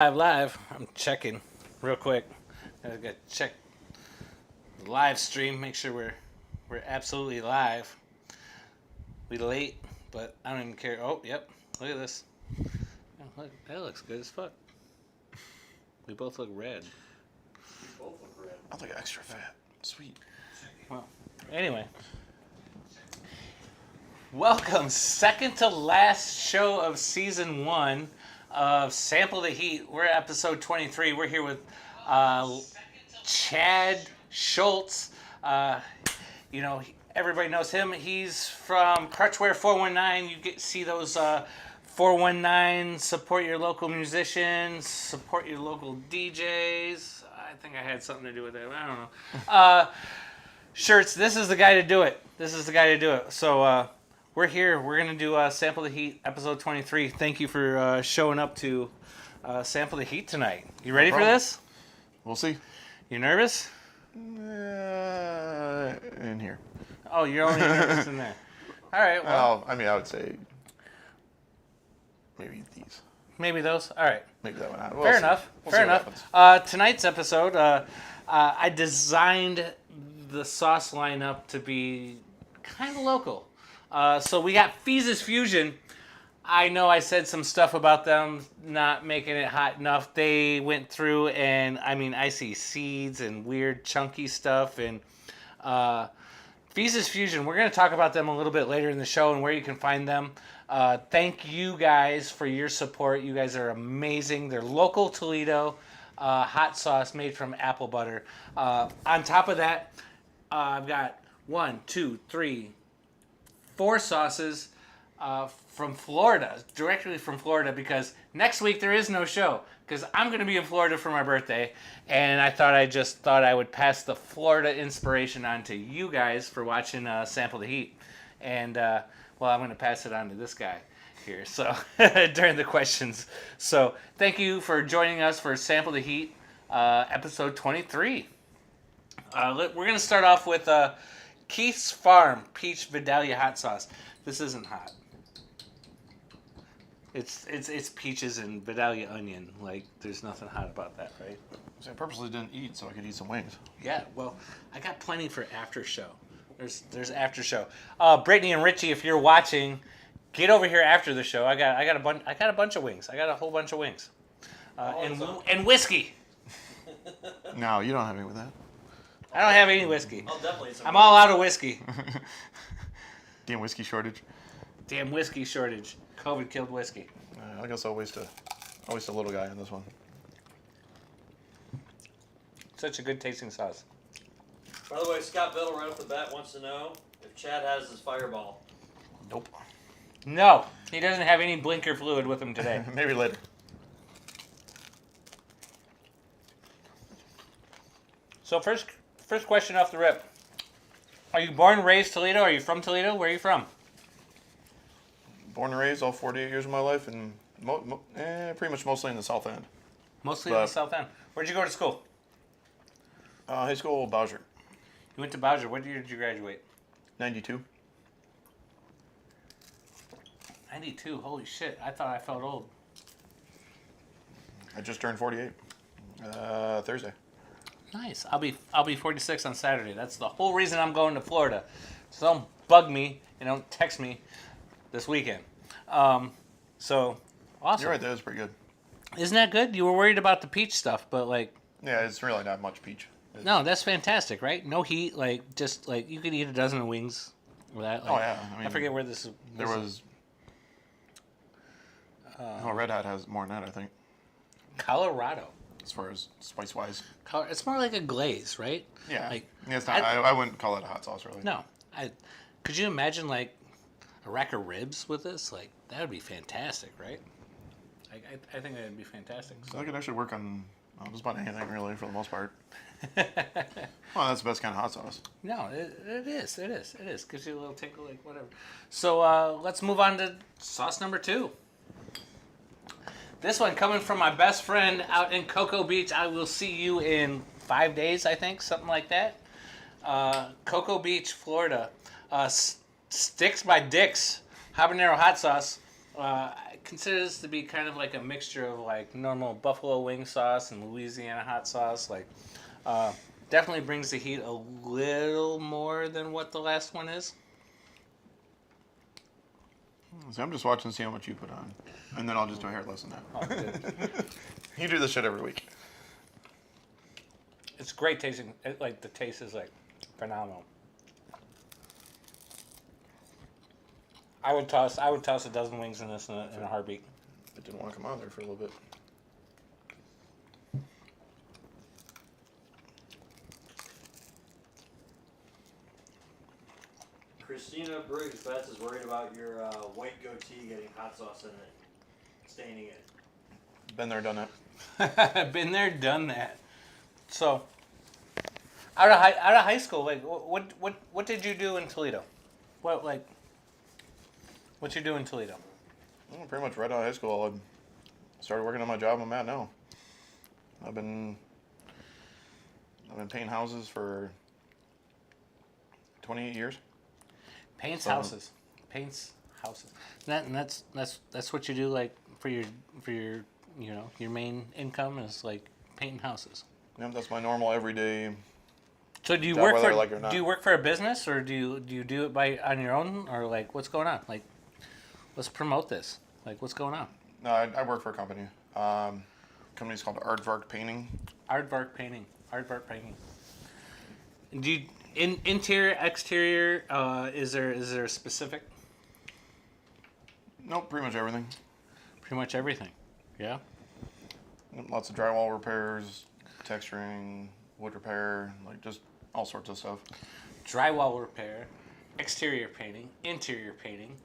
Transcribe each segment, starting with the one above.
Live. I'm checking real quick. I gotta check the live stream. Make sure we're absolutely live. We late, but I don't even care. Oh, yep. Look at this. Oh, look, that looks good as fuck. We both look red. I look extra fat. Sweet. Well, anyway. Welcome, second to last show of season 1 of Sample the Heat. We're at episode 23. We're here with Chad Schultz. Everybody knows him. He's from Crutch Wear 419. You see those 419, support your local musicians, support your local DJs. I think I had something to do with that. I don't know. Shirts, this is the guy to do it. So, we're here. We're going to do Sample the Heat, episode 23. Thank you for showing up to Sample the Heat tonight. You ready for this? We'll see. You nervous? In here. Oh, you're only nervous in there. All right. Well, I would say maybe these. Maybe those? All right. Maybe that one. Fair enough. Tonight's episode, I designed the sauce lineup to be kind of local. So we got Fee's Fusion. I know I said some stuff about them not making it hot enough. They went through and, I see seeds and weird chunky stuff. And Fee's Fusion, we're going to talk about them a little bit later in the show and where you can find them. Thank you guys for your support. You guys are amazing. They're local Toledo hot sauce made from apple butter. On top of that, I've got 4 sauces from Florida, directly from Florida, because next week there is no show, because I'm going to be in Florida for my birthday, and I thought I would pass the Florida inspiration on to you guys for watching Sample the Heat, and I'm going to pass it on to this guy here, so during the questions. So thank you for joining us for Sample the Heat, episode 23. We're going to start off with Keith's Farm Peach Vidalia Hot Sauce. This isn't hot. It's peaches and Vidalia onion. Like, there's nothing hot about that, right? So I purposely didn't eat so I could eat some wings. Yeah, well, I got plenty for after show. There's after show. Brittany and Richie, if you're watching, get over here after the show. I got a bunch of wings. I got a whole bunch of wings. And whiskey. No, you don't have any with that. I don't have any whiskey. I'll definitely. I'm all out of whiskey. Damn whiskey shortage. Damn whiskey shortage. COVID killed whiskey. I guess I'll waste a little guy on this one. Such a good tasting sauce. By the way, Scott Biddle right off the bat wants to know if Chad has his fireball. Nope. No, he doesn't have any blinker fluid with him today. Maybe later. So first question off the rip. Are you born and raised Toledo? Are you from Toledo? Where are you from? Born and raised all 48 years of my life, and pretty much mostly in the South End. Mostly in the South End. Where'd you go to school? High school, Bowser. You went to Bowser. What year did you graduate? 92. 92. Holy shit! I thought I felt old. I just turned 48. Thursday. Nice. I'll be 46 on Saturday. That's the whole reason I'm going to Florida. So don't bug me and don't text me this weekend. So awesome. You're right. That was pretty good. Isn't that good? You were worried about the peach stuff, but like. Yeah, it's really not much peach. No, that's fantastic, right? No heat, just you could eat a dozen of wings with that. Oh yeah. I forget where this is. There was. Red Hat has more than that, I think. Colorado. As far as spice wise. It's more like a glaze, right? Yeah. Like, it's not. I wouldn't call it a hot sauce, really. No. Could you imagine a rack of ribs with this? That would be fantastic, right? I think that would be fantastic. So I could actually work on just about anything, really, for the most part. Well, that's the best kind of hot sauce. No, it is. Gives you a little tinkle, whatever. So let's move on to sauce number 2. This one coming from my best friend out in Cocoa Beach. I will see you in 5 days, I think, something like that. Cocoa Beach, Florida. Sticks by Dick's habanero hot sauce. consider this to be kind of like a mixture of like normal buffalo wing sauce and Louisiana hot sauce. Like, definitely brings the heat a little more than what the last one is. So I'm just watching to see how much you put on, and then I'll just do a hair less than that. Oh, good. You do this shit every week. It's great tasting. Like the taste is like phenomenal. I would toss a dozen wings in this in a heartbeat. It didn't want to come out there for a little bit. Christina Briggs Betts is worried about your white goatee getting hot sauce in it, staining it. Been there, done I've been there, done that. So, out of high school, like what did you do in Toledo? What you do in Toledo? Well, pretty much right out of high school, I started working on my job I'm at now. I've been painting houses for 28 years. Paints So- houses. And that's what you do, like for your your main income is like painting houses. Yep, that's my normal everyday. So do you Job, work whether for I like it or not. do you work for a business, or do you do it on your own, or like what's going on? Like, let's promote this. Like, what's going on? No, I work for a company. Company's called Aardvark Painting. Aardvark painting. Do you interior, exterior? Is there a specific? Nope, pretty much everything. Pretty much everything. Yeah. Lots of drywall repairs, texturing, wood repair, like just all sorts of stuff. Drywall repair, exterior painting, interior painting,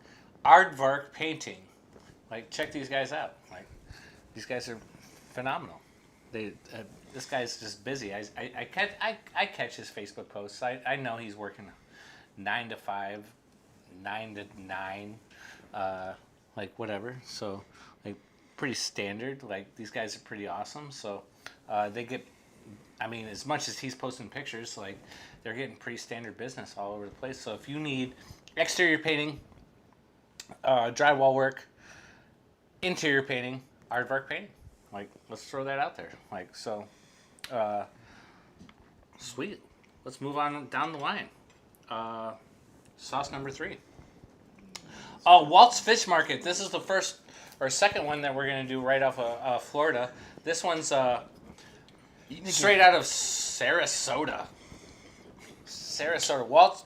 Aardvark painting. Like, check these guys out. Like, these guys are phenomenal. This guy's just busy. I catch his Facebook posts. I know he's working 9 to 5, 9 to 9, like whatever. So like pretty standard. Like these guys are pretty awesome. So they get, I mean, as much as he's posting pictures, like they're getting pretty standard business all over the place. So if you need exterior painting, drywall work, interior painting, Aardvark painting. Like, let's throw that out there. Like, so, sweet. Let's move on down the line. Sauce number 3. Walt's Fish Market. This is the first or second one that we're going to do right off of Florida. This one's straight out of Sarasota.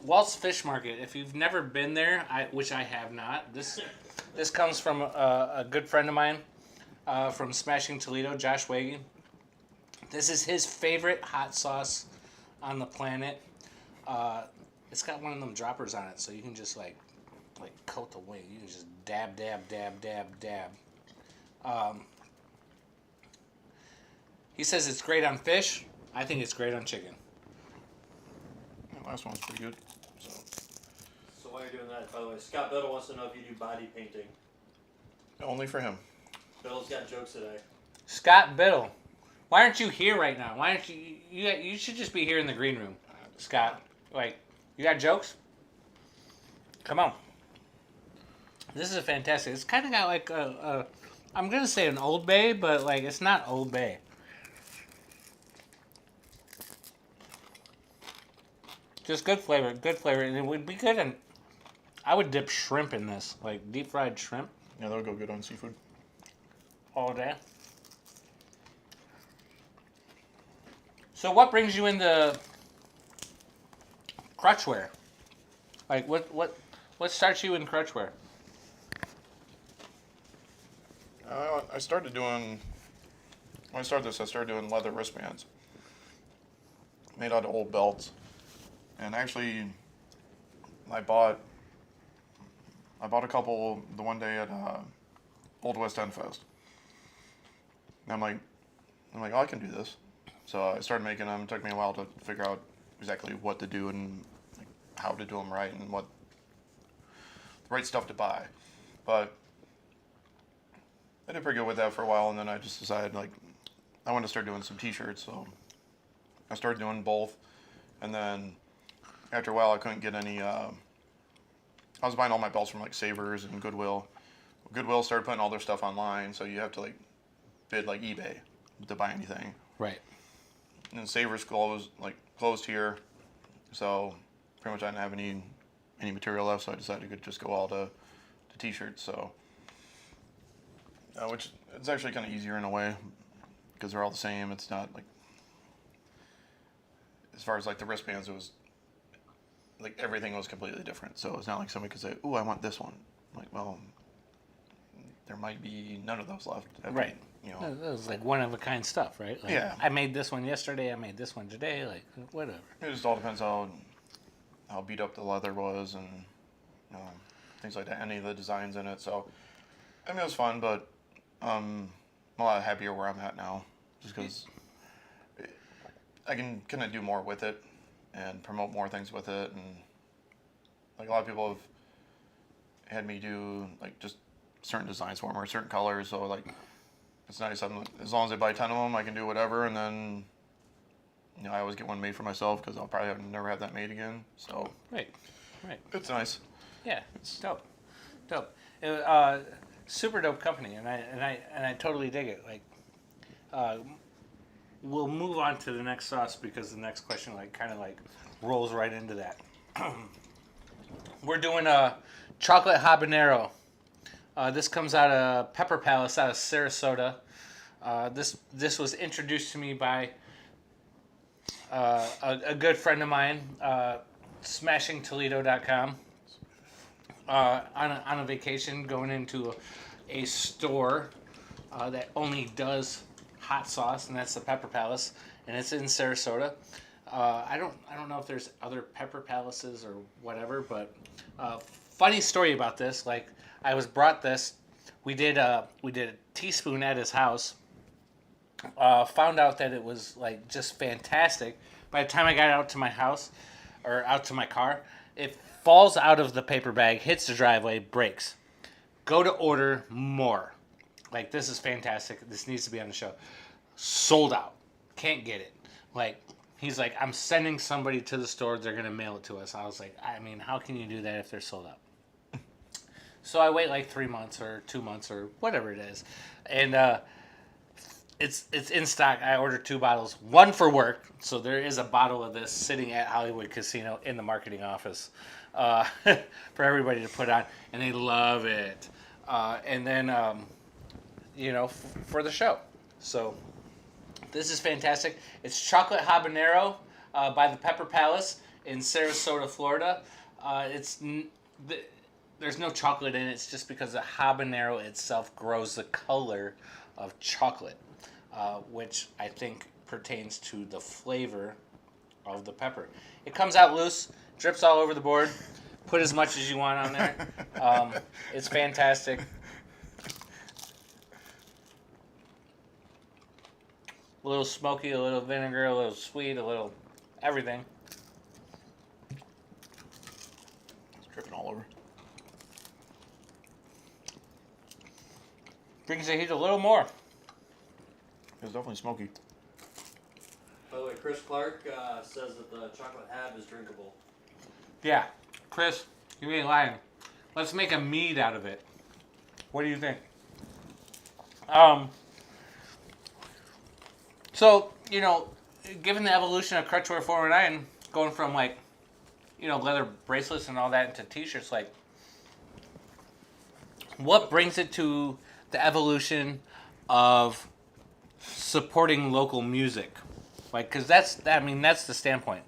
Walt's Fish Market. If you've never been there, which I have not, this comes from a good friend of mine. From Smashing Toledo, Josh Waggy. This is his favorite hot sauce on the planet. It's got one of them droppers on it, so you can just like coat the wing. You can just dab. He says it's great on fish. I think it's great on chicken. The last one's pretty good. So while you're doing that, by the way, Scott Biddle wants to know if you do body painting. Only for him. Biddle's got jokes today. Scott Biddle, why aren't you here right now? Why aren't you should just be here in the green room, Scott. Like, you got jokes? Come on. This is fantastic. It's kind of got like I'm gonna say an Old Bay, but like it's not Old Bay. Just good flavor, and it would be good. And I would dip shrimp in this, like deep fried shrimp, Yeah, that'll go good on seafood. all day. So, what brings you into Crutch Wear? Like, what starts you in Crutch Wear? I started doing. When I started this, I started doing leather wristbands made out of old belts, and actually, I bought a couple the one day at Old West End Fest. And I'm like, oh, I can do this. So I started making them. It took me a while to figure out exactly what to do and like, how to do them right and what the right stuff to buy. But I did pretty good with that for a while, and then I just decided like I wanted to start doing some T-shirts. So I started doing both, and then after a while I couldn't get any. I was buying all my belts from like Savers and Goodwill, Goodwill started putting all their stuff online, so you have to like bid like eBay to buy anything. Right. And Savers closed here, so pretty much I didn't have any material left, so I decided to just go all to t-shirts. So, which it's actually kind of easier in a way because they're all the same. It's not like as far as like the wristbands, it was like everything was completely different. So it's not like somebody could say, "Ooh, I want this one." I'm like, well, there might be none of those left. Right. You know. That was like one of a kind stuff, right? Like, Yeah. I made this one yesterday. I made this one today. Like whatever. It just all depends how beat up the leather was and things like that. Any of the designs in it. So I mean, it was fun, but I'm a lot happier where I'm at now, just because I can kind of do more with it and promote more things with it, and like a lot of people have had me do like just certain designs for them or certain colors. So like it's nice. As long as I buy 10 of them, I can do whatever, and then I always get one made for myself because I'll probably never have that made again. So Right. it's nice. Yeah, it's dope. Super dope company, and I totally dig it. Like, we'll move on to the next sauce because the next question kind of rolls right into that. We're doing a chocolate habanero. This comes out of Pepper Palace out of Sarasota. This was introduced to me by a good friend of mine, smashingtoledo.com. On a vacation, going into a store that only does hot sauce, and that's the Pepper Palace, and it's in Sarasota. I don't know if there's other Pepper Palaces or whatever, but funny story about this. Like, I was brought this. We did a teaspoon at his house. Found out that it was like just fantastic. By the time I got out to my house or out to my car, it falls out of the paper bag, hits the driveway, breaks. Go to order more. Like, this is fantastic. This needs to be on the show. Sold out. Can't get it. Like, he's like, I'm sending somebody to the store. They're going to mail it to us. I was like, I mean, how can you do that if they're sold out? So I wait like 3 months or 2 months or whatever it is. And it's in stock. I ordered 2 bottles. One for work. So there is a bottle of this sitting at Hollywood Casino in the marketing office for everybody to put on. And they love it. And then, for the show. So this is fantastic. It's chocolate habanero by the Pepper Palace in Sarasota, Florida. There's no chocolate in it. It's just because the habanero itself grows the color of chocolate, which I think pertains to the flavor of the pepper. It comes out loose, drips all over the board. Put as much as you want on there. It's fantastic. A little smoky, a little vinegar, a little sweet, a little everything. It's dripping all over. Brings the heat a little more. It's definitely smoky. By the way, Chris Clark says that the chocolate hab is drinkable. Yeah, Chris, you ain't lying. Let's make a mead out of it. What do you think? So, given the evolution of Crutch Wear 409, going from leather bracelets and all that into t-shirts, what brings it to the evolution of supporting local music? Because that's the standpoint.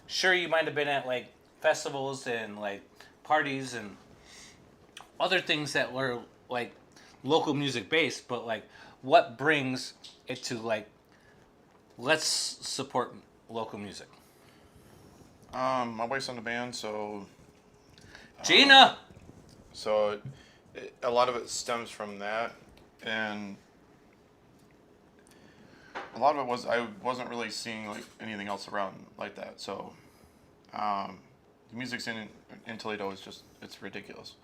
Sure, you might have been at festivals and parties and other things that were local music based, but what brings it to let's support local music? My wife's in the band, so Gina. So a lot of it stems from that, and a lot of it was I wasn't really seeing anything else around like that. So the music scene in Toledo is it's ridiculous.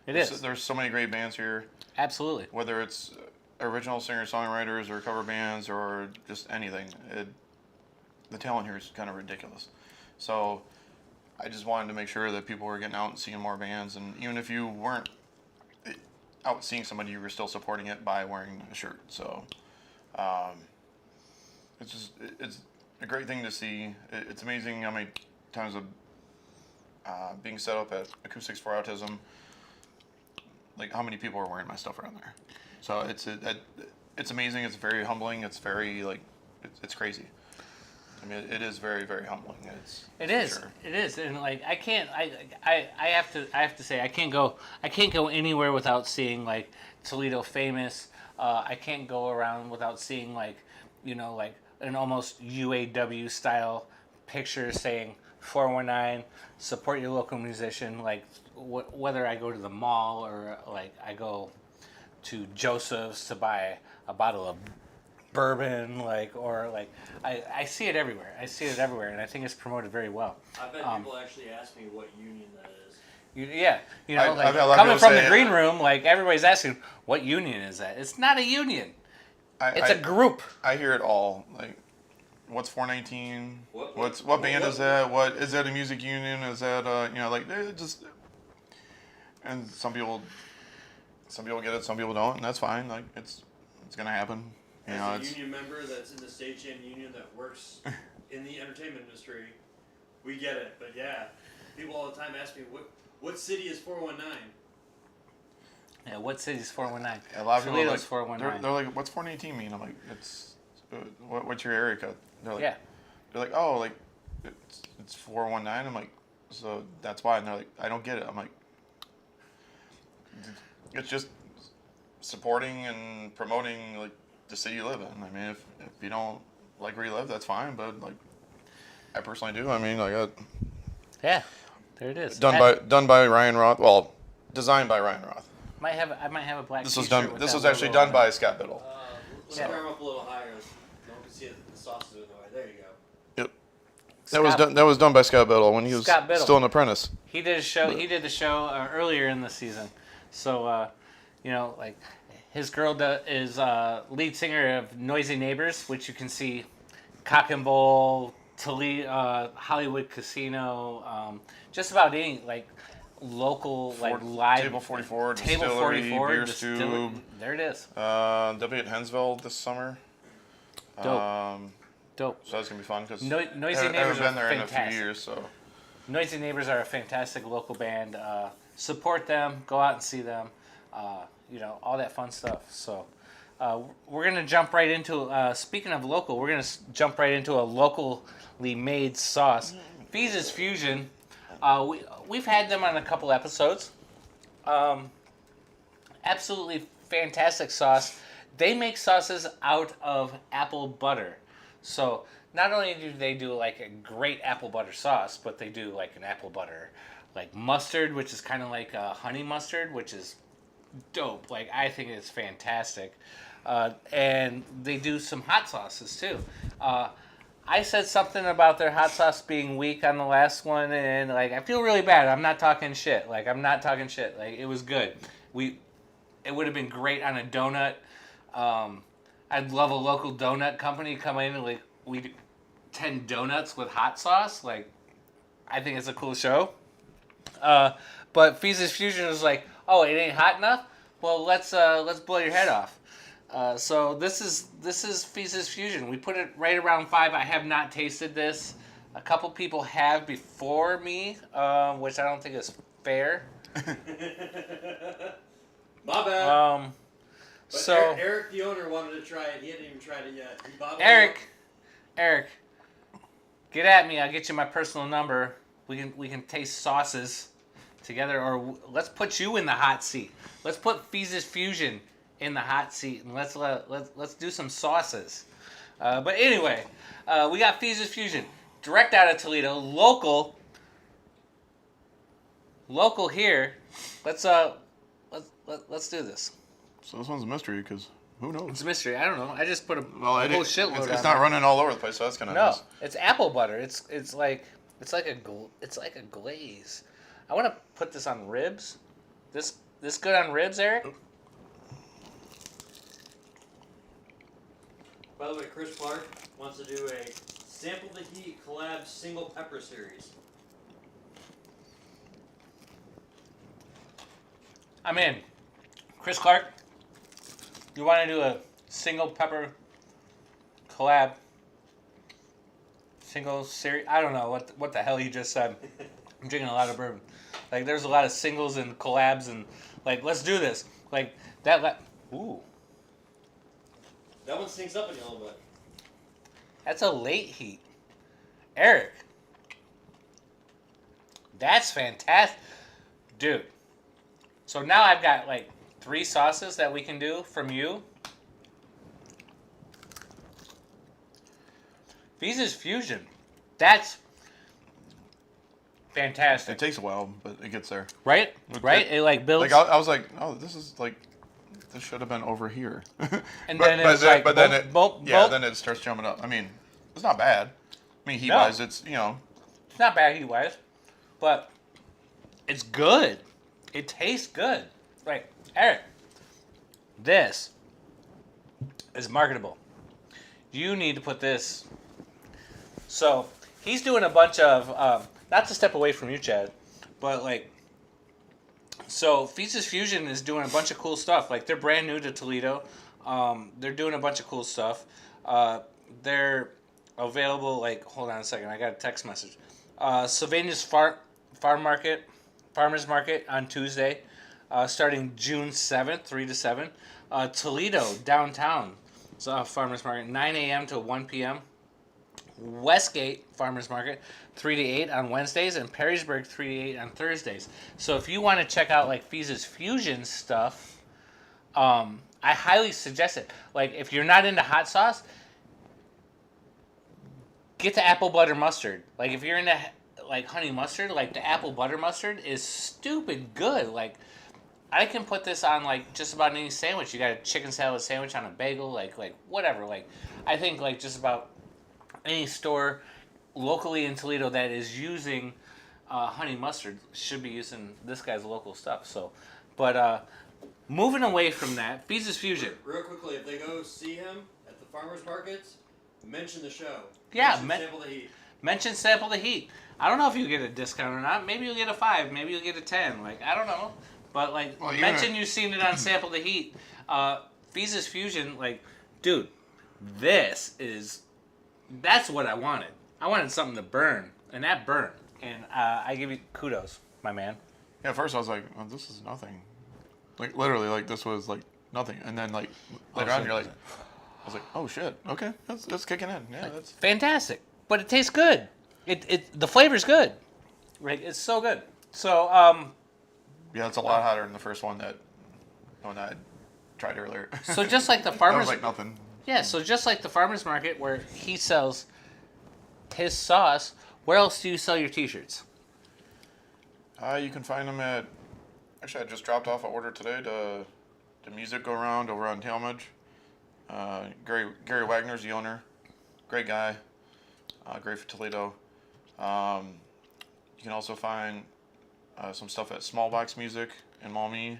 There's so many great bands here. Absolutely. Whether it's original singer-songwriters or cover bands or just anything, the talent here is kind of ridiculous. So I just wanted to make sure that people were getting out and seeing more bands, and even if you weren't out seeing somebody, you were still supporting it by wearing a shirt. So it's a great thing to see. It's amazing how many times of being set up at Acoustics for Autism, like how many people are wearing my stuff around there. So it's amazing. It's very humbling. It's very it's crazy. I mean, it is very, very humbling. It is. Sure. It is, and like I have to say I can't go anywhere without seeing like Toledo famous. I can't go around without seeing like an almost UAW style picture saying 419 support your local musician. Like whether I go to the mall or like I go to Joseph's to buy a bottle of bourbon, I see it everywhere. And I think it's promoted very well. I've had people actually ask me what union that is. I've had a lot of coming people from the say, green room, like everybody's asking, what union is that? It's not a union. It's a group. I hear it all. Like, what's 419? What band is that? What is that? A music union? Is that just? And some people get it, some people don't, and that's fine. Like it's gonna happen. As a union member that's in the stagehand union that works in the entertainment industry, we get it. But yeah, people all the time ask me, what city is 419? Yeah, what city's 419? A lot of people Toledo's 419. They're like, what's 418 mean? I'm like, it's what's your area code? They're like, yeah. They're like, oh, like it's 419. I'm like, so that's why. And they're like, I don't get it. I'm like, it's just supporting and promoting like the city you live in. I mean, if you don't like where you live, that's fine. But like, I personally do. I mean, yeah, there it is. Done by Ryan Roth. Well, designed by Ryan Roth. I might have a black. This was actually done by Scott Biddle. Let's turn them up a little higher. No one can see the sauces in the way. There you go. Yep. That was done by Scott Biddle when he was still an apprentice. He did a show. He did the show earlier in the season. So, his girl is lead singer of Noisy Neighbors, which you can see Cock and Bowl, Toledo, Hollywood Casino, just about any local live Table 44, Table Distillery, 44, Beer Distillery. Stew. There it is. They'll be at Hensville this summer. Dope. So that's gonna be fun because Noisy Neighbors haven't been there fantastic. in a few years. So Noisy Neighbors are a fantastic local band. Support them. Go out and see them. All that fun stuff. So we're gonna jump right into. Speaking of local, we're gonna jump right into a locally made sauce. Fee's Fusion. We've had them on a couple episodes. Absolutely fantastic sauce. They make sauces out of apple butter. So not only do they do like a great apple butter sauce, but they do like an apple butter like mustard, which is kind of like a honey mustard, which is dope. Like I think it's fantastic. And they do some hot sauces too. I said something about their hot sauce being weak on the last one, and I feel really bad. I'm not talking shit. It was good. It would have been great on a donut. I'd love a local donut company come in and we do 10 donuts with hot sauce. I think it's a cool show. But Fee's Fusion was like, oh, it ain't hot enough? Well, let's blow your head off. So this is Fee's Fusion. We put it right around 5. I have not tasted this. A couple people have before me, which I don't think is fair. My bad. But So Eric, the owner, wanted to try it. He hadn't even tried it yet. Eric, get at me. I'll get you my personal number. We can taste sauces together, or let's put you in the hot seat. Let's put Fee's Fusion in the hot seat, and let's do some sauces. But anyway, we got Fee's Fusion, direct out of Toledo, local here. Let's do this. So this one's a mystery because who knows? It's a mystery. I don't know. I just put a whole shitload on It's not running all over the place, so that's kind of nice. It's apple butter. It's like a glaze. I want to put this on ribs. This good on ribs, Eric? By the way, Chris Clark wants to do a Sample the Heat collab single pepper series. I'm in. Chris Clark, you want to do a single pepper collab? Single series? I don't know what the hell he just said. I'm drinking a lot of bourbon. Like, there's a lot of singles and collabs and, like, let's do this. Like, ooh. That one sneaks up on you a little bit. That's a late heat. Eric. That's fantastic. Dude. So now I've got, like, 3 sauces that we can do from you. Visa's Fusion. That's fantastic. It takes a while, but it gets there. Right? Right? It, like, builds. Like I was like, oh, this should have been over here. And then it's like, then it starts jumping up. I mean, it's not bad. I mean, heat-wise, it's, you know. It's not bad heat-wise, but it's good. It tastes good. Like, Eric, this is marketable. You need to put this. So, he's doing a bunch of, not to step away from you, Chad, but, like, so Visa's Fusion is doing a bunch of cool stuff. Like, they're brand new to Toledo. They're doing a bunch of cool stuff. They're available, like, hold on a second, I got a text message. Sylvania's Farmers Market on Tuesday, starting June 7th, 3 to 7. Toledo, downtown, Farmers Market, 9 a.m. to 1 p.m. Westgate Farmers Market, 3 to 8 on Wednesdays, and Perrysburg, 3 to 8 on Thursdays. So if you want to check out, like, Visa's Fusion stuff, I highly suggest it. Like, if you're not into hot sauce, get the apple butter mustard. Like, if you're into, like, honey mustard, like, the apple butter mustard is stupid good. Like, I can put this on, like, just about any sandwich. You got a chicken salad sandwich on a bagel, like whatever. Like, I think, like, just about any store locally in Toledo that is using honey mustard should be using this guy's local stuff. So, but moving away from that, Visa's Fusion. Real quickly, if they go see him at the farmers markets, mention the show. Yeah, Sample the Heat. Mention Sample the Heat. I don't know if you get a discount or not. Maybe you'll get a 5. Maybe you'll get a 10. Like, I don't know. But, like, mention you've seen it on Sample the Heat. Visa's Fusion, like, dude, that's what I wanted. I wanted something to burn, and that burned. And I give you kudos, my man. Yeah, at first I was like, oh, this is nothing. Like, literally, like, this was, like, nothing. And then, like, later on, you're like, I was like, oh, shit, okay, that's kicking in. Yeah, that's fantastic. But it tastes good. The flavor's good. Right? It's so good. So, yeah, it's a lot hotter than the first one that I tried earlier. So just like the That farmers, was like nothing. Yeah. So just like the farmers market where he sells his sauce, where else do you sell your T-shirts? You can find them at. Actually, I just dropped off an order today to Music Go Round over on Talmadge. Gary Wagner's the owner. Great guy. Great for Toledo. You can also find some stuff at Small Box Music in Maumee.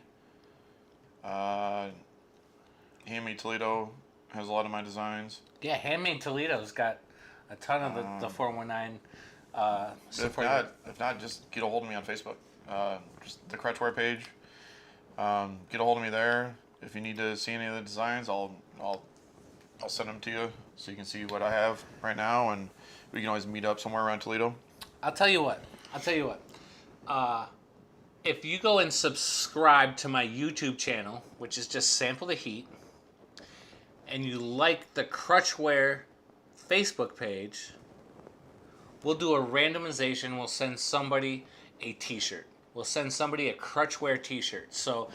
Handmade Toledo has a lot of my designs. Yeah, Handmade Toledo's got a ton of the 419 support. If not, just get a hold of me on Facebook. Just the Crutch Wear page. Get a hold of me there. If you need to see any of the designs, I'll send them to you so you can see what I have right now, and we can always meet up somewhere around Toledo. I'll tell you what. If you go and subscribe to my YouTube channel, which is just Sample the Heat, and you like the Crutch Wear Facebook page, we'll do a randomization. We'll send somebody a T-shirt. We'll send somebody a Crutch Wear T-shirt. So,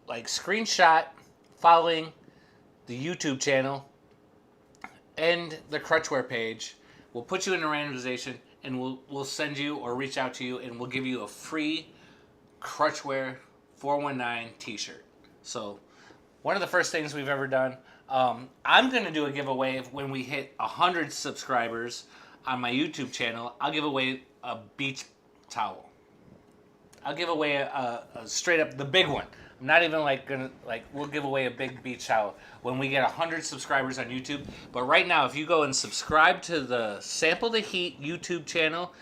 like, screenshot following the YouTube channel and the Crutch Wear page. We'll put you in a randomization, and we'll send you or reach out to you, and we'll give you a free Crutch Wear 419 T-shirt. So, one of the first things we've ever done. I'm going to do a giveaway when we hit 100 subscribers on my YouTube channel. I'll give away a beach towel. I'll give away a straight up, the big one. I'm not even we'll give away a big beach towel when we get 100 subscribers on YouTube. But right now, if you go and subscribe to the Sample the Heat YouTube channel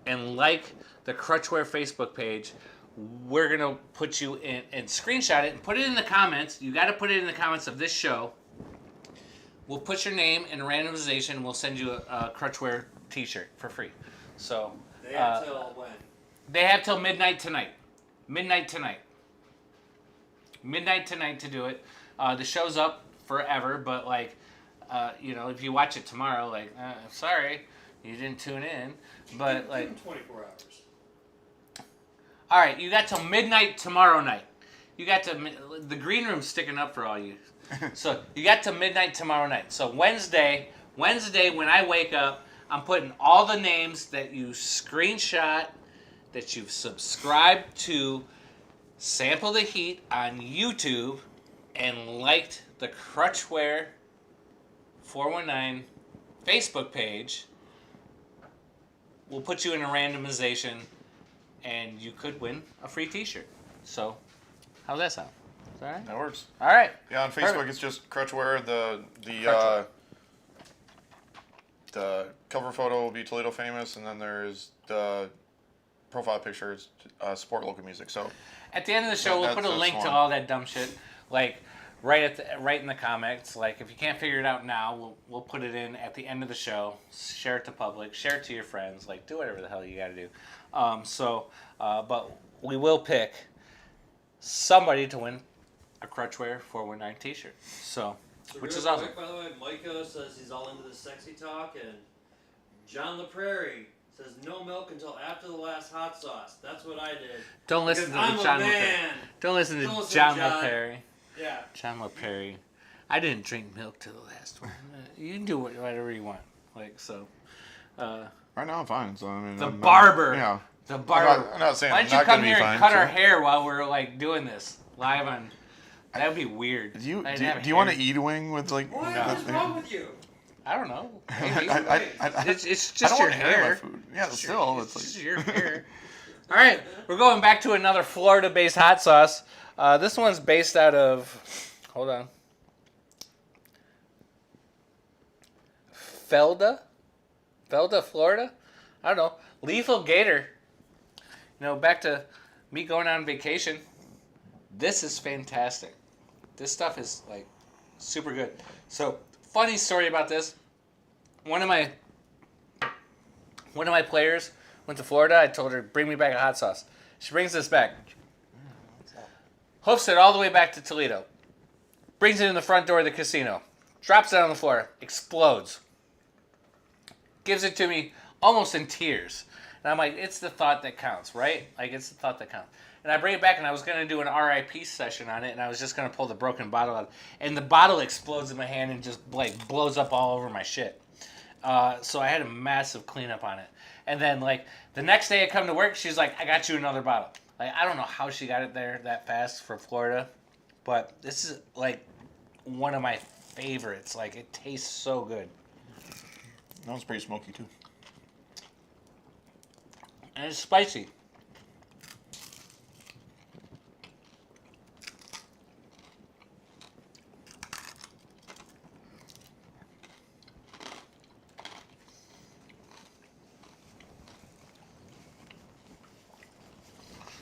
and like the Crutch Wear Facebook page, we're going to put you in and screenshot it and put it in the comments. You got to put it in the comments of this show. We'll put your name in randomization. We'll send you a Crutch Wear t-shirt for free. So They have till when? they have till midnight tonight. Midnight tonight to do it. The show's up forever, but like, if you watch it tomorrow, like, sorry, you didn't tune in. But like, 24 hours. All right, you got till midnight tomorrow night. You got to the green room's sticking up for all you. So you got to midnight tomorrow night. So Wednesday when I wake up, I'm putting all the names that you screenshot, that you've subscribed to Sample the Heat on YouTube and liked the Crutch Wear 419 Facebook page. We'll put you in a randomization and you could win a free t-shirt. So, how's that sound? Is that all right? That works. All right. Yeah, on Facebook Perfect. it's just Crutch Wear. The cover photo will be Toledo Famous, and then there's the profile picture is Support Local Music. So At the end of the show, we'll put a link to all that dumb shit, like right in the comments. Like if you can't figure it out now, we'll put it in at the end of the show. Share it to public. Share it to your friends. Like do whatever the hell you got to do. But we will pick somebody to win a Crutch Wear 419 t-shirt. So which real is awesome. quick, by the way, Micah says he's all into the sexy talk, and John LaPrairie says no milk until after the last hot sauce. That's what I did. Don't listen to Because I'm John a LaPerry. man. Don't listen to Don't listen to John John. LaPerry. Yeah. John LaPerry. I didn't drink milk to the last one. You can do whatever you want. Like so. right now I'm fine. So I mean, The I'm barber. Yeah. The barber. I'm not saying Why I'm don't you not come gonna be here and fine, cut so. our hair while we're like doing this live on? That would be weird. Do you I didn't have do you want to hair. eat a wing with like? What No. is wrong with you? I don't know. Maybe. I It's I just don't your want hair in my hair. food. Yeah, still, it's It's like your hair. All right, we're going back to another Florida-based hot sauce. This one's based out of. Hold on. Felda, Florida. I don't know. Lethal Gator. Back to me going on vacation. This is fantastic. This stuff is like super good. So, funny story about this. One of my players went to Florida. I told her, bring me back a hot sauce. She brings this back. Hoofs it all the way back to Toledo. Brings it in the front door of the casino. Drops it on the floor. Explodes. Gives it to me almost in tears. And I'm like, it's the thought that counts, right? Like, it's the thought that counts. And I bring it back, and I was going to do an RIP session on it, and I was just going to pull the broken bottle out. And the bottle explodes in my hand and just, like, blows up all over my shit. So I had a massive cleanup on it. And then, like, the next day I come to work, she's like, I got you another bottle. Like, I don't know how she got it there that fast from Florida, but this is, like, one of my favorites. Like, it tastes so good. that one's pretty smoky too. And it's spicy.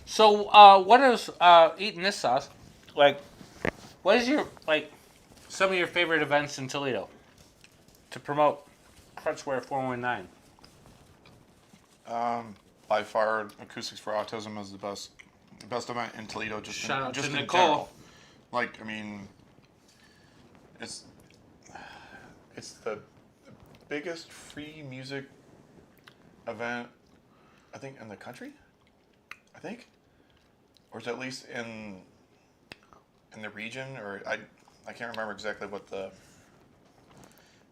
So, what is eating this sauce like? What is your some of your favorite events in Toledo to promote Crutch Wear 419? By far, Acoustics for Autism is the best event in Toledo. Shout out just to in Nicole. general. Like, I mean, it's the biggest free music event, I think, in the country. I think, or is it at least in the region, or I can't remember exactly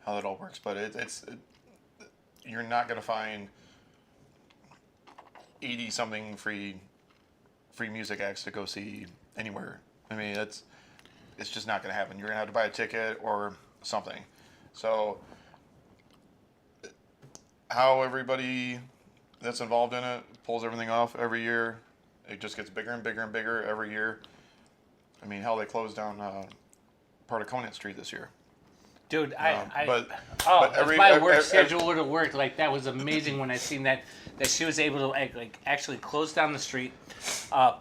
how that all works, but you're not gonna find 80 something free music acts to go see anywhere. I mean, it's just not gonna happen. You're gonna have to buy a ticket or something. So how everybody that's involved in it pulls everything off every year, it just gets bigger and bigger and bigger every year. I mean, hell, they closed down part of Conant Street this year. Dude, but if my work every- schedule would have worked, like that was amazing when I seen that she was able to like actually close down the street,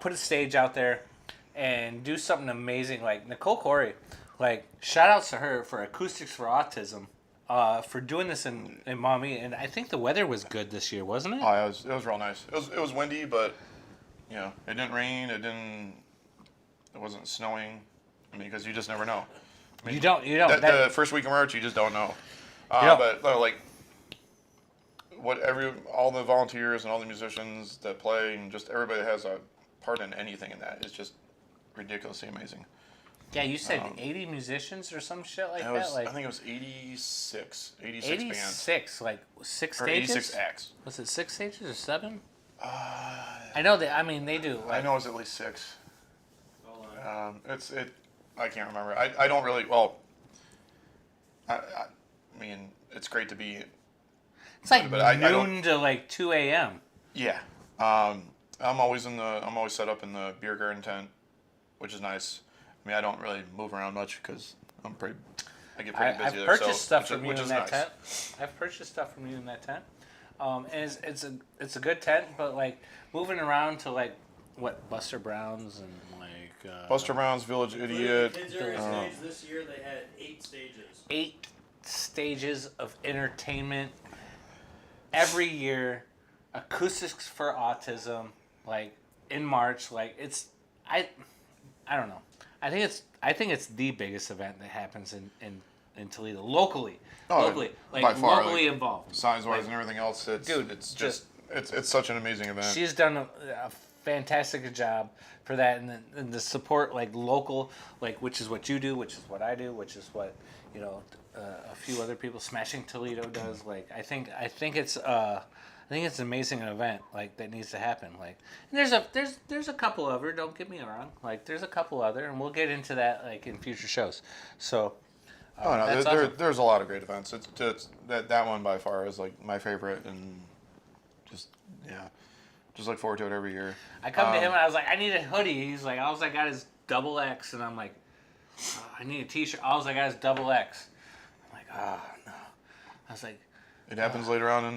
put a stage out there, and do something amazing. Like Nicole Corey, like shout outs to her for Acoustics for Autism, for doing this in Maumee, and I think the weather was good this year, wasn't it? Oh, it was real nice. It was windy, but it didn't rain. It wasn't snowing. I mean, because you just never know. I mean, You don't. The first week of March, you just don't know. Yeah. But like, all the volunteers and all the musicians that play, and just everybody that has a part in anything in that is just ridiculously amazing. Yeah, you said 80 musicians or some shit like that. I Like think it was 86 bands. 86, like 6 Or stages. 86 acts. Was it 6 stages or 7? I know that. I mean, they do. Like, I know it was at least 6. Hold on. I can't remember. I don't really. Well, I mean, it's great to be. it's like but I don't- noon to like 2 a.m. Yeah. I'm always set up in the beer garden tent, which is nice. I mean, I don't really move around much because I get pretty busy I've there. purchased stuff which from you is in that nice. tent. I've purchased stuff from you in that tent. And it's a good tent, but like moving around to like what Buster Brown's and like Buster Brown's Village Including Idiot. the kids area stage this year, they had 8 stages. 8 stages of entertainment every year. Acoustics for Autism, like in March. Like I don't know. I think it's the biggest event that happens in Toledo locally. Oh, Locally, like by far, locally like, involved. Size wise Like, and everything else, it's it's such an amazing event. She's done a fantastic job for that, and the support like local, like which is what you do, which is what I do, which is what a few other people, Smashing Toledo does. Like I think it's an amazing event like that needs to happen. Like and there's a couple of her. Don't get me wrong. Like there's a couple other, and we'll get into that like in future shows. So. Oh no, That's awesome. there's a lot of great events. It's that one by far is like my favorite, and just look forward to it every year. I come to him and I was like, I need a hoodie. He's like, all I got is double X, and I'm like, I need a T-shirt. All I got is double X. I'm like, no. I was like, It happens later on in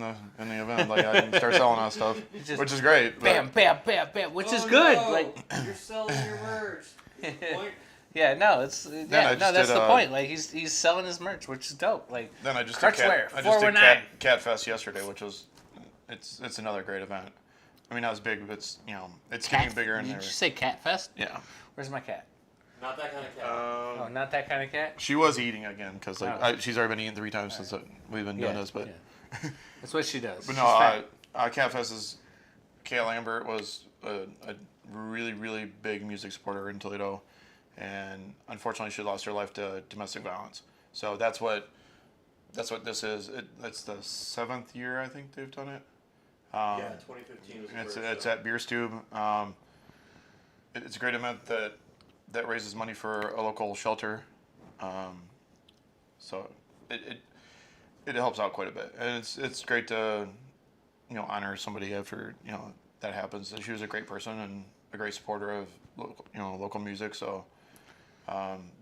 the event. Like I can start selling on stuff, just which is great. bam, bam, bam, bam, which is good. No, Like, you're selling your merch. Point. yeah, no, it's I no, just that's did, the point. Like he's selling his merch, which is dope. Like Then I just Crutch did Wear, I just did 419. Cat Fest yesterday, which was it's another great event. I mean, not as big, but it's getting bigger and Did bigger. you say Cat Fest? Yeah. Where's my cat? Not that kind of cat. Oh, not that kind of cat. She was eating again because Oh. she's already been eating 3 times since we've been doing this. But That's what she does. but She's no, fat. Cat Fest is Kay Lambert was a really really big music supporter in Toledo, and unfortunately she lost her life to domestic violence. So that's what this is. It's the 7th year I think they've done it. Yeah, 2015 was the first. It's at Beer Stube. It's a great event that raises money for a local shelter. So it helps out quite a bit, and it's great to honor somebody after that happens. She was a great person and a great supporter of local music. So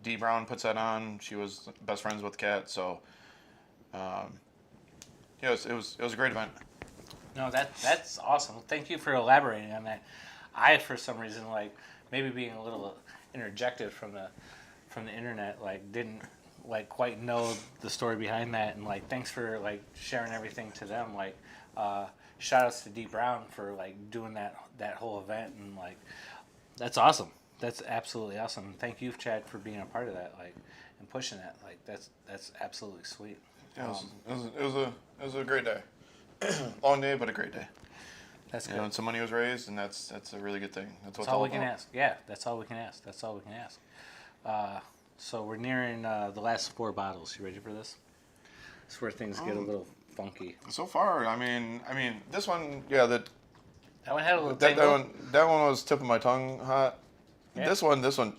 Dee Brown puts that on. She was best friends with Kat. So it was a great event. No, that's awesome. Thank you for elaborating on that. I, for some reason, like maybe being a little interjected from the internet, like didn't like quite know the story behind that, and like thanks for like sharing everything to them. Like shout outs to Dee Brown for like doing that whole event, and like that's awesome. That's absolutely awesome. And thank you, Chad, for being a part of that, like and pushing that. Like that's absolutely sweet. Yeah, it was a great day. Long day, but a great day. That's good. And some money was raised, and that's a really good thing. That's all we can ask. Yeah, that's all we can ask. That's all we can ask. So we're nearing the last 4 bottles. You ready for this? This is where things get a little funky. So far, I mean, this one, yeah, That one had a little that tingle. one was tip of my tongue hot. Yeah. This one, so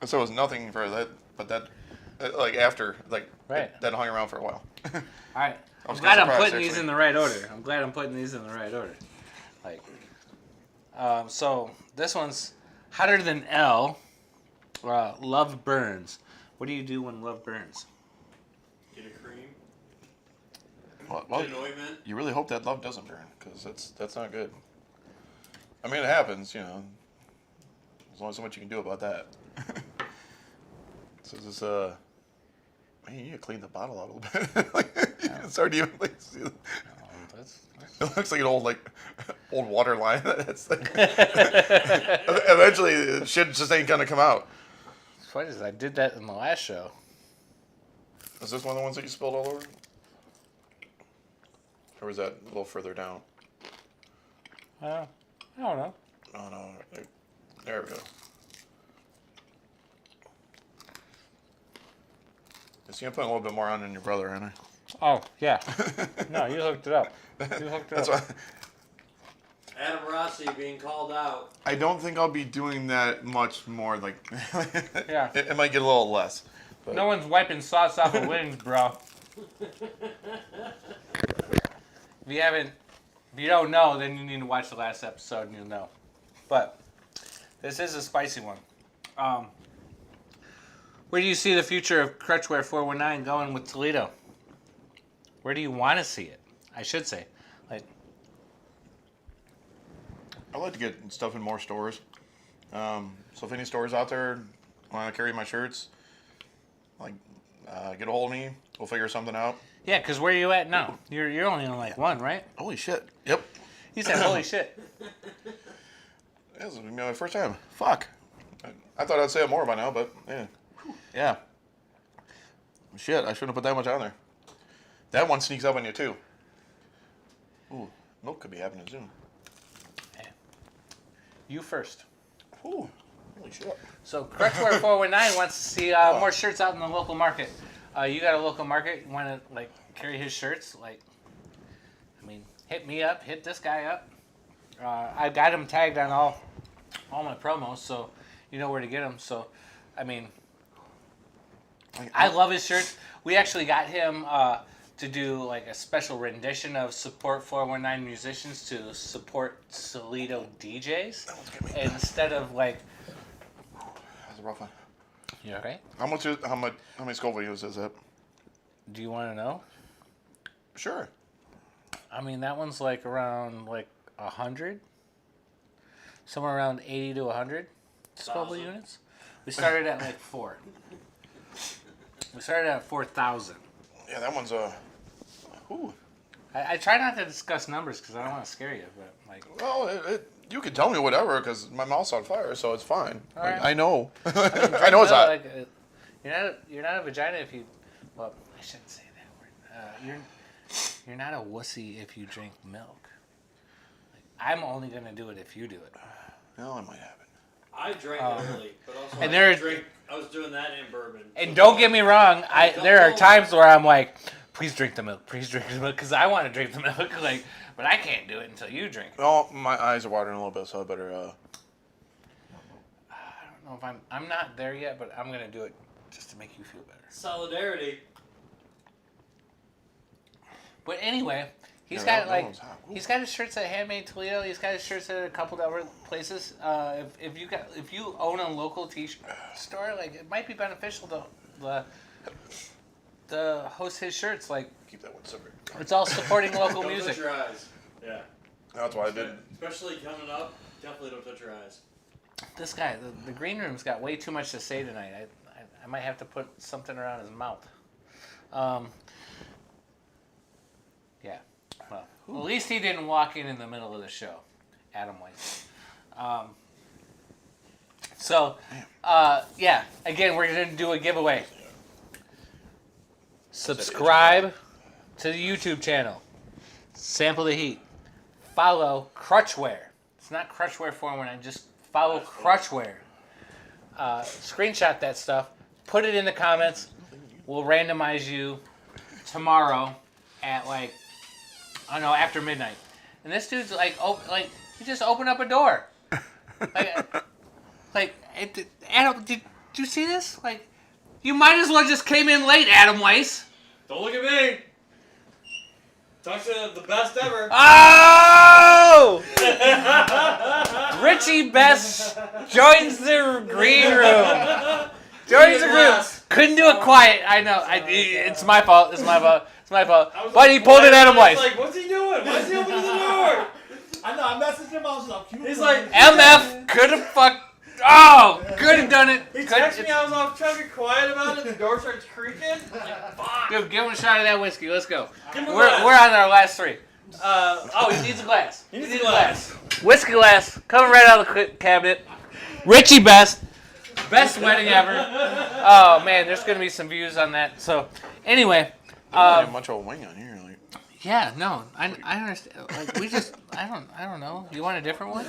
it was nothing for that, but that, like after, like Right. that hung around for a while. All right. I I'm was glad I'm surprised, putting these actually. in the right order. Like, so this one's hotter than L. Love Burns. What do you do when love burns? Get a cream. Well, Get an ointment. you really hope that love doesn't burn, because that's not good. I mean, it happens, you know. There's only so much you can do about that. So this, man, you need to clean the bottle out a little bit. It's hard to even like see. It looks like an old water line. That's like eventually the shit just ain't gonna come out. It's funny is I did that in the last show. Is this one of the ones that you spilled all over? Or was that a little further down? I don't know. Oh no, there we go. See, I'm putting a little bit more on than your brother, aren't I? Oh, yeah. No, you hooked it up. That's why. Adam Rossi being called out. I don't think I'll be doing that much more. Like, Yeah. it might get a little less. But. No one's wiping sauce off of wings, bro. If you don't know, then you need to watch the last episode and you'll know. But this is a spicy one. Where do you see the future of Crutch Wear 419 going with Toledo? Where do you want to see it? I should say. Like, I'd like to get stuff in more stores. So if any stores out there want to carry my shirts, like, get a hold of me. We'll figure something out. yeah, because where are you at now? You're only on like one, right? Holy shit. Yep. You said, holy shit. This is my first time. Fuck. I thought I'd say it more by now, but yeah. Yeah. Shit, I shouldn't have put that much on there. That one sneaks up on you too. Ooh, milk could be happening soon. Yeah. You first. Ooh, holy shit. So Crutch Wear 419 wants to see more shirts out in the local market. You got a local market? You want to like carry his shirts? Like, I mean, hit me up. Hit this guy up. I got him tagged on all my promos, so you know where to get them. So, I mean, I love his shirts. We actually got him to do like a special rendition of Support 419 musicians to support Toledo DJs instead of like. That's a rough one. You okay? How many Scoville videos is that? Do you want to know? Sure. I mean, that one's like around like 100, somewhere around 80 to 100 Scoville units. We started at like 4. We started at 4,000. Yeah, that one's ooh. I try not to discuss numbers because I don't want to scare you, but like. Well, you can tell me whatever because my mouth's on fire, so it's fine. All right. I know. I mean, I know it's hot. like, you're not a vagina if you. Well, I shouldn't say that word. You're not a wussy if you drink milk. Like, I'm only gonna do it if you do it. Well, it might happen. I drank it early, but also And I was doing that in bourbon. And don't get me wrong, there are times where I'm like, please drink the milk, because I want to drink the milk, like, but I can't do it until you drink it. Well, my eyes are watering a little bit, so I better. I don't know if I'm not there yet, but I'm gonna do it just to make you feel better. Solidarity. But anyway, he's Yeah, got that like one's hot. Ooh. he's got his shirts at Handmade Toledo. He's got his shirts at a couple other places. If you own a local t-shirt store, like it might be beneficial to host his shirts. Like Keep that one separate. it's all supporting local Don't music. touch your eyes. Yeah. That's why I didn't. Especially coming up, definitely don't touch your eyes. This guy, the green room's got way too much to say tonight. I might have to put something around his mouth. Yeah. Well, at least he didn't walk in the middle of the show, Adam Weiss. Yeah. Again, we're gonna do a giveaway. Subscribe to the YouTube channel. Sample the Heat. Follow Crutch Wear. It's not Crutch Wear 419. Just follow Crutch Wear. Screenshot that stuff. Put it in the comments. We'll randomize you tomorrow at like, I don't know, after midnight. And this dude's like, he just opened up a door. Adam, did you see this? Like, you might as well just came in late, Adam Weiss. Don't look at me. Talk to the best ever. Oh! Richie Best joins the green room. Joins the group. Couldn't do it quiet. I know. It's my fault. It's my fault. It's my fault. I was But he pulled it at him I was twice. like, what's he doing? Why is he opening the door? I know, I messaged him, I was like, He's like, MF could have fucked. Oh, could have done it. he texted me. I was all trying to be quiet about it. The door starts creaking. I was like, fuck. Give him a shot of that whiskey. Let's go. Give him a We're glass. on our last 3. Oh, he needs a glass. He needs a glass. Whiskey glass. Coming right out of the cabinet. Richie Best. Best wedding ever. Oh, man. There's going to be some views on that. So, anyway. Not much of a wing on here. Like. Yeah, no. I understand. Like, we just... I don't know. You want a different one?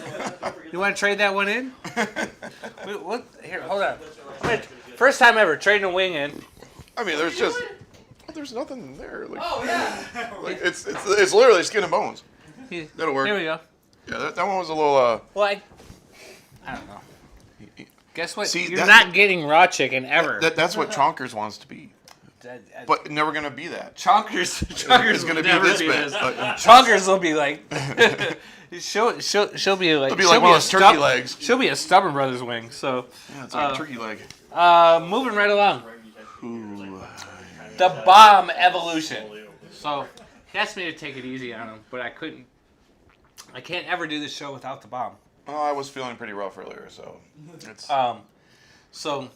You want to trade that one in? What? Here, hold on. First time ever trading a wing in. I mean, there's nothing there. Like, Oh yeah. like it's literally skin and bones. That'll work. Here we go. Yeah, that one was a little. Well, I don't know. Guess what? See, You're not getting raw chicken ever. That's what Chonkers wants to be, but never gonna be that. Chonkers It's gonna will be never this be bit. this. Chonkers will be like. she'll be like. It'll be like one of those turkey legs. She'll be a Stubborn Brothers wing. So. Yeah, it's like a turkey leg. Moving right along. Ooh. The bomb evolution. So he asked me to take it easy on him, but I couldn't. I can't ever do this show without the bomb. Oh, I was feeling pretty rough earlier, so it's. So. You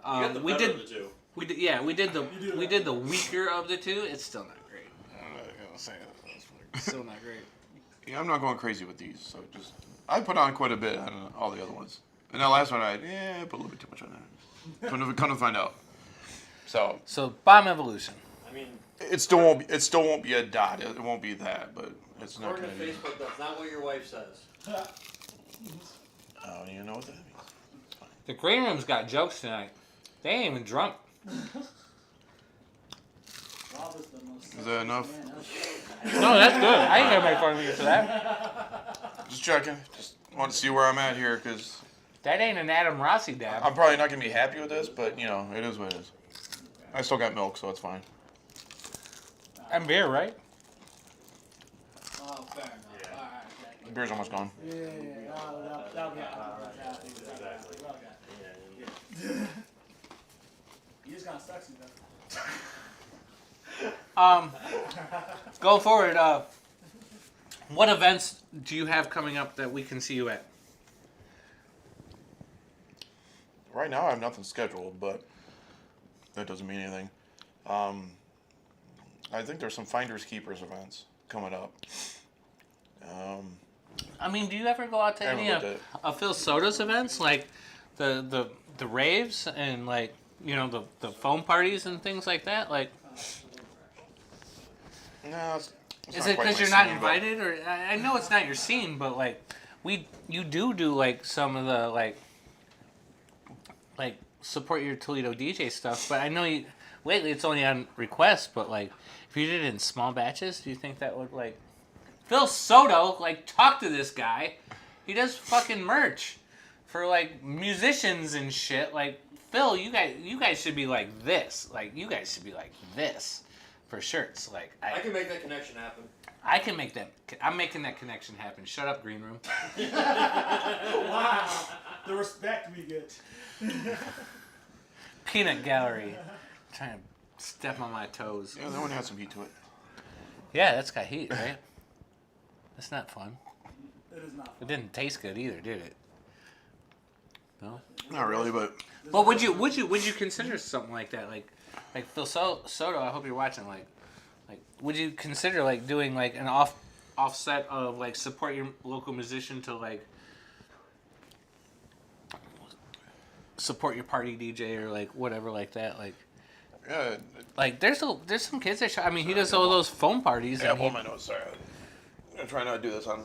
got the we better did. of the two. We did. Yeah, we did the weaker of the two. It's still not great. I'm not gonna say it. It's still not great. Yeah, I'm not going crazy with these, so just I put on quite a bit on all the other ones, and that last one I put a little bit too much on there. Come to find out. So bomb evolution. I mean, It still won't be a dot. It won't be that, but it's not according gonna to be. Facebook, that's not what your wife says. I don't even know what that means. It's fine. The green room's got jokes tonight. They ain't even drunk. Is that enough? No, that's good. I ain't gonna make fun of you for that. Just checking. Just want to see where I'm at here, because That ain't an Adam Rossi dab. I'm probably not gonna be happy with this, but you know, it is what it is. I still got milk, so it's fine. And beer, right? Oh, fair enough. Alright, The beer's almost gone. yeah. That'll be Exactly. You just got sexy though. Going forward, what events do you have coming up that we can see you at? Right now, I have nothing scheduled, but that doesn't mean anything. I think there's some Finders Keepers events coming up. I mean, do you ever go out to I haven't any looked at it. of Phil Soto's events, like the raves and like the phone parties and things like that? Like, No, it's is not it quite because my you're not scene, but- invited, or I know it's not your scene, but like you do like some of the like support your Toledo DJ stuff, but I know lately it's only on request, but like if you did it in small batches, do you think that would like Phil Soto, like talk to this guy. He does fucking merch for like musicians and shit. Like Phil, you guys should be like this. Like you guys should be like this for shirts. Like I can make that connection happen. I can make that. I'm making that connection happen. Shut up, Green Room. Wow, the respect we get. Peanut Gallery, trying to step on my toes. Yeah, that one had some heat to it. Yeah, that's got heat, right? That's not fun. It is not. It didn't taste good either, did it? No. Not really, but But would you consider something like that, like Phil Soto? I hope you're watching. Like, would you consider like doing like an offset of like support your local musician to like support your party DJ or like whatever like that? yeah. Like there's some kids that I mean he does all those phone parties. Yeah, and hold my nose. Sorry, I'm gonna try not to do this on.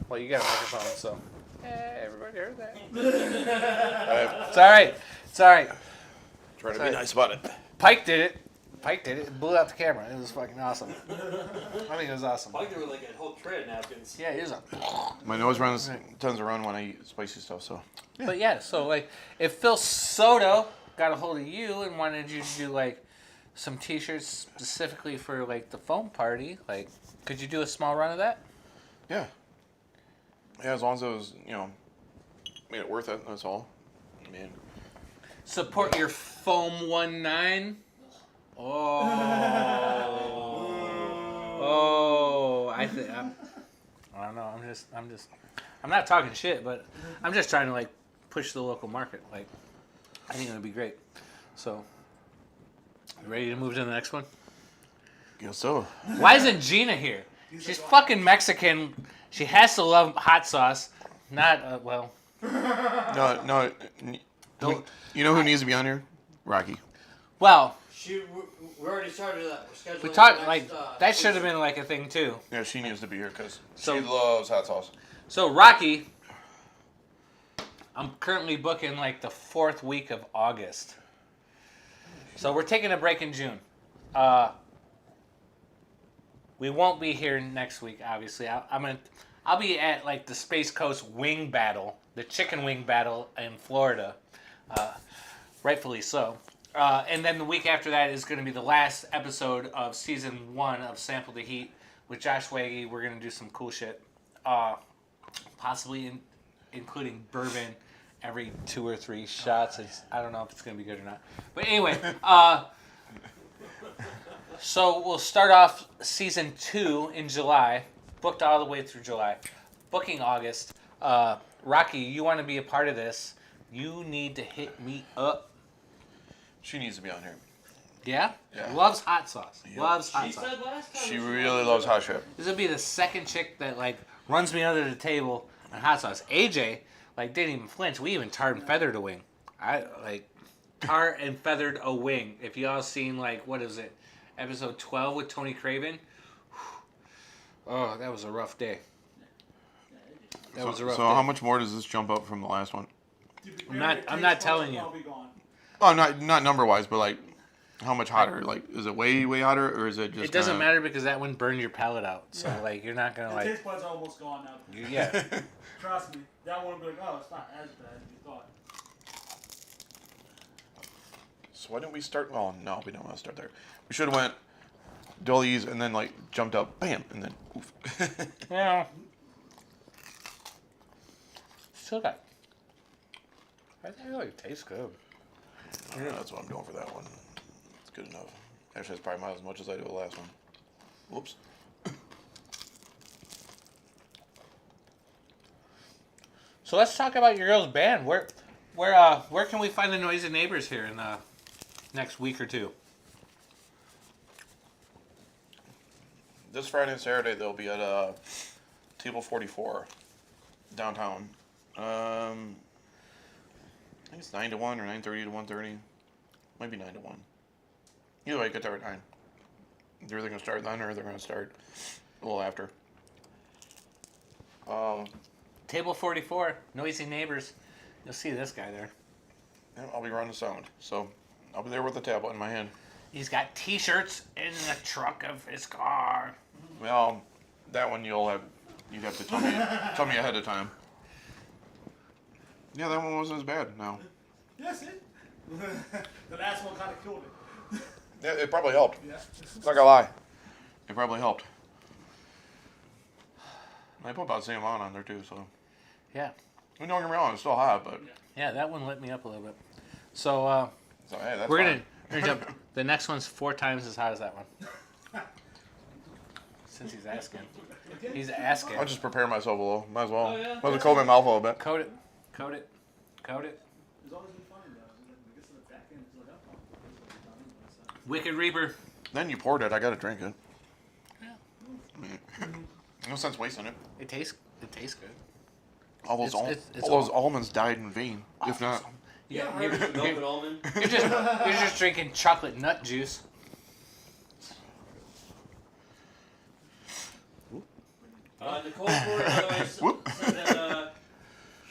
Well, you got a microphone, so. Hey, everybody heard that. I It's all right. It's all right. try to Sorry. be nice about it. Pike did it. It blew out the camera. It was fucking awesome. I think it was awesome. Like there were like a whole tray of napkins. Yeah, it is. My nose tends to run when I eat spicy stuff, so. But yeah, so like, if Phil Soto got a hold of you and wanted you to do like some T-shirts specifically for like the foam party, like, could you do a small run of that? Yeah. Yeah, as long as it was, made it worth it. That's all. I mean, Support your foam 19. Oh, I don't know. I'm not talking shit, but I'm just trying to like push the local market. Like, I think it would be great. So, you ready to move to the next one? Guess so. Why isn't Gina here? She's fucking Mexican. She has to love hot sauce. Not well. No. You know who needs to be on here? Rocky. Well, We already started that. We're scheduling we talked the like next, that should have been like a thing too. Yeah, she needs to be here because So- she loves hot sauce. So Rocky, I'm currently booking like the 4th week of August. So we're taking a break in June. We won't be here next week, obviously. I'll be at like the Space Coast Wing Battle, the Chicken Wing Battle in Florida, rightfully so. And then the week after that is going to be the last episode of season 1 of Sample the Heat with Josh Waggy. We're going to do some cool shit. Possibly including bourbon every 2 or 3 shots. I don't know if it's going to be good or not. But anyway, so we'll start off season 2 in July, booked all the way through July. Booking August. Rocky, you want to be a part of this, you need to hit me up. She needs to be on here. Yeah? Yeah. Loves hot sauce. Yep. Loves hot She sauce. said last time. She really loves hot shrimp. This will be the second chick that like runs me under the table on hot sauce. AJ like didn't even flinch. We even tarred and feathered a wing. I like tar and feathered a wing. If y'all seen like what is it, episode 12 with Tony Craven? Oh, that was a rough day. That was a rough So day. how much more does this jump up from the last one? I'm not telling you. Oh, not number wise, but like how much hotter? Like, is it way hotter, or is it just? It doesn't matter because that one burned your palate out. So like you're not gonna The like. taste buds are almost gone now. Yeah. Trust me, that one will be like, oh, it's not as bad as you thought. So why didn't we start? Well, no, we don't want to start there. We should have went dullies and then like jumped up, bam, and then oof. Yeah. Still got. I think it really tastes good. Yeah, that's what I'm doing for that one. It's good enough. Actually, it's probably not as much as I do the last one. Whoops. So let's talk about your girl's band. Where can we find the Noisy Neighbors here in the next week or two? This Friday and Saturday they'll be at Table 44 downtown. I think it's 9 to 1 or 9:30 to 1:30. Might be 9 to 1. Either way, get there at 9. They're either gonna start then or they're gonna start a little after. Table 44, Noisy Neighbors. You'll see this guy there. Yeah, I'll be running sound, so I'll be there with the tablet in my hand. He's got T-shirts in the trunk of his car. Well, that one you'd have to tell me ahead of time. Yeah, that one wasn't as bad. No. Yes, it. The last one kind of killed it. Yeah, it probably helped. Yeah. Not gonna lie. It probably helped. I put about the same amount on there too, so. Yeah. I mean, don't get me wrong, it's still hot, but. Yeah, that one lit me up a little bit. So So, hey, that's we're fine. gonna jump. The next one's 4 times as hot as that one. Since he's asking. He's asking. I'll just prepare myself a little. Might as well. Oh, yeah. Might as well coat my mouth a little bit. Coat it. Coat it. Coat it. It's always been funny though. We get to the back end, it's like, oh, Wicked Reaper. Then you poured it, I gotta drink it. Yeah. I mean, no sense wasting it. It tastes good. All those, It's all those almonds died in vain. If not. Yeah, You're, milk you're, and almond. you're just drinking chocolate nut juice. Nicole Ford, by the way, Whoop. said that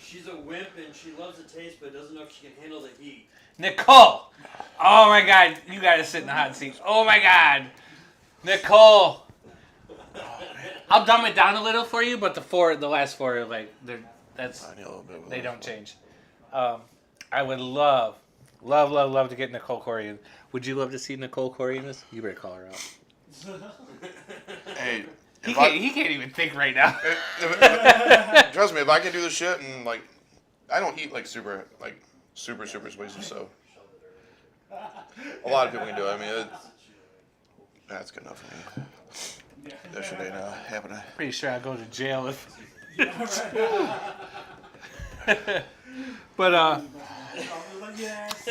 she's a wimp and she loves the taste but doesn't know if she can handle the heat. Nicole! Oh my god, you gotta sit in the hot seat. Oh my god! Nicole! I'll dumb it down a little for you, but the last 4 are like, I need a little bit of they that. don't change. I would love to get Nicole Corey in. Would you love to see Nicole Corey in this? You better call her out. Hey, He if I- can't even think right now. trust me, if I can do this shit and like, I don't eat like super spicy, so A lot of people can do it. I mean, that's good enough for me. Yeah. That shit ain't happening. Pretty sure I'll go to jail if. But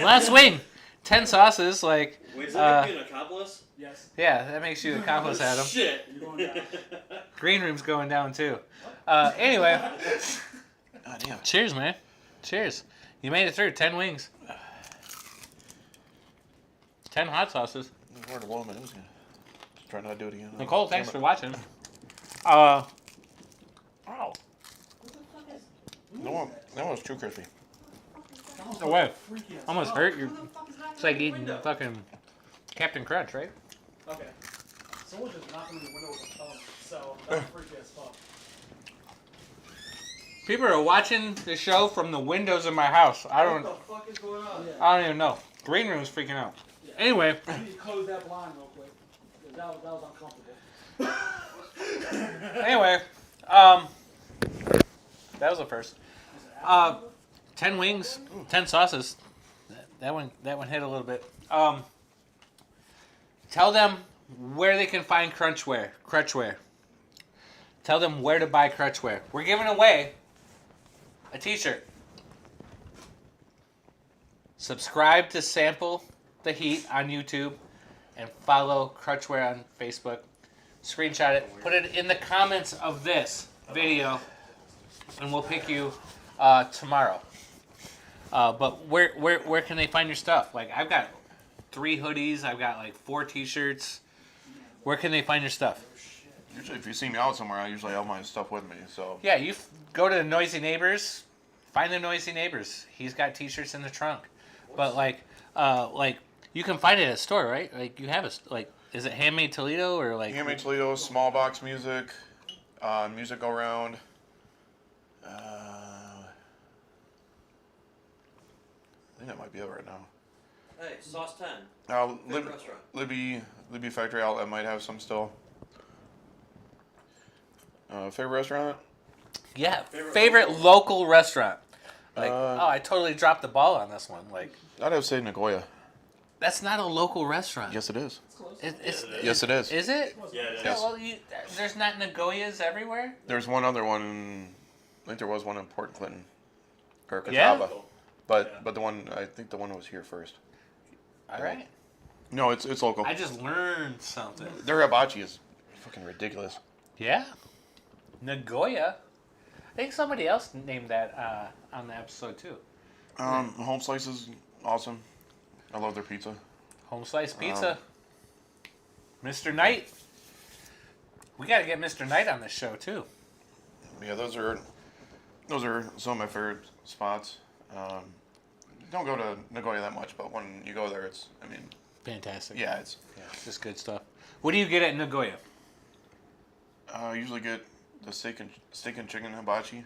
last wing, 10 sauces. Like, Wait, does that make you an accomplice? Yes. yeah, that makes you the accomplice, Adam. Shit. You're going down. Green room's going down too. Anyway, God damn. cheers, man. Cheers. You made it through 10 wings, 10 hot sauces. Where the woman is. Try not to do it again. Nicole, thanks for watching. Ow. What the fuck is? That one was too crispy. No way. Freaky as Almost fuck. hurt you. Who the fuck is hiding It's like in the eating window? fucking Captain Crunch, right? Okay. Someone just knocked on the window with a phone, so that's freaky as fuck. People are watching the show from the windows of my house. I What don't. the fuck is going on? Yeah. I don't even know. Green room's freaking out. Yeah. Anyway, You need to close that blind real quick. 'Cause that was uncomfortable. anyway, that was the first. 10 wings, 10 sauces. That one hit a little bit. Tell them where they can find Crutch Wear. Crutch Wear. Tell them where to buy Crutch Wear. We're giving away a t-shirt. Subscribe to Sample the Heat on YouTube and follow Crutch Wear on Facebook. Screenshot it. Put it in the comments of this video and we'll pick you tomorrow. But where can they find your stuff? Like, I've got 3 hoodies. I've got like 4 t-shirts. Where can they find your stuff? Usually, if you see me out somewhere, I usually have my stuff with me. So Yeah, you go to Noisy Neighbors. Find the Noisy Neighbors. He's got t-shirts in the trunk. But like you can find it at a store, right? Like you have is it Handmade Toledo or like? Handmade Toledo, Small Box Music, Music Go Round. I think that might be it right now. Hey, Sauce 10. Lib- Restaurant. Libby Factory Outlet might have some still. Favorite restaurant? Yeah, Favorite favorite local restaurant. Like, Uh, I totally dropped the ball on this one. Like, I'd have to say Nagoya. that's not a local restaurant. Yes, it is. It's close. It's Yes, it is. Is it? Yeah, it is. Yes. Well, there's not Nagoyas everywhere. There's one other one. I think there was one in Port Clinton, or Yeah? Catawba. But the one I think the one was here first. All right. No, it's local. I just learned something. Their hibachi is fucking ridiculous. Yeah. Nagoya. I think somebody else named that on the episode too. Home Slice is awesome. I love their pizza. Home Slice Pizza. Mr. Knight. We got to get Mr. Knight on this show too. Yeah, those are some of my favorite spots. Don't go to Nagoya that much, but when you go there, Fantastic. yeah, it's. It's just good stuff. What do you get at Nagoya? I usually get the steak and chicken hibachi,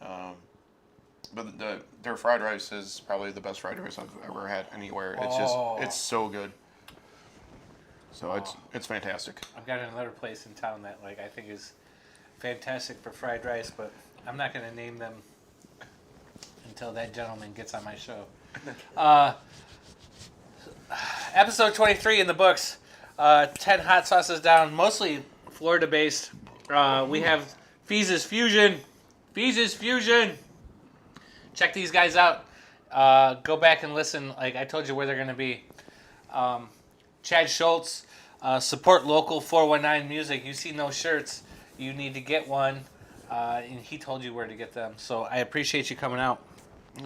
but their fried rice is probably the best fried rice I've ever had anywhere. It's Oh. it's so good. So it's fantastic. I've got another place in town that I think is fantastic for fried rice, but I'm not going to name them until that gentleman gets on my show. Episode 23 in the books. 10 hot sauces down, mostly Florida-based. We have Fee's Fusion. Fee's Fusion. Check these guys out. Go back and listen. Like I told you where they're going to be. Chad Schultz. Support local 419 music. You see no shirts, you need to get one. And he told you where to get them. So I appreciate you coming out.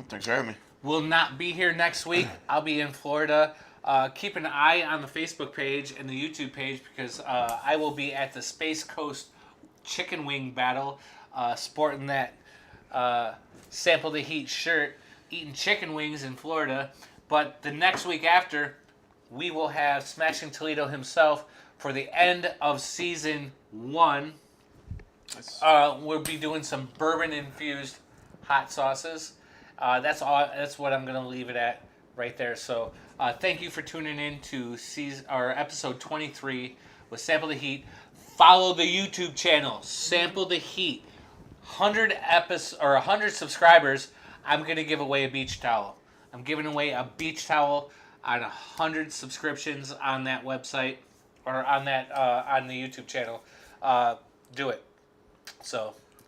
Thanks for having me. Will not be here next week. I'll be in Florida. Keep an eye on the Facebook page and the YouTube page because I will be at the Space Coast Chicken Wing Battle, sporting that Sample the Heat shirt, eating chicken wings in Florida. But the next week after, we will have Smashing Toledo himself for the end of season 1. We'll be doing some bourbon-infused hot sauces. That's all. That's what I'm going to leave it at right there. So thank you for tuning in to episode 23 with Sample the Heat. Follow the YouTube channel, Sample the Heat. 100 subscribers, I'm going to give away a beach towel. I'm giving away a beach towel. on 100 subscriptions on that website or on that on the YouTube channel, do it. So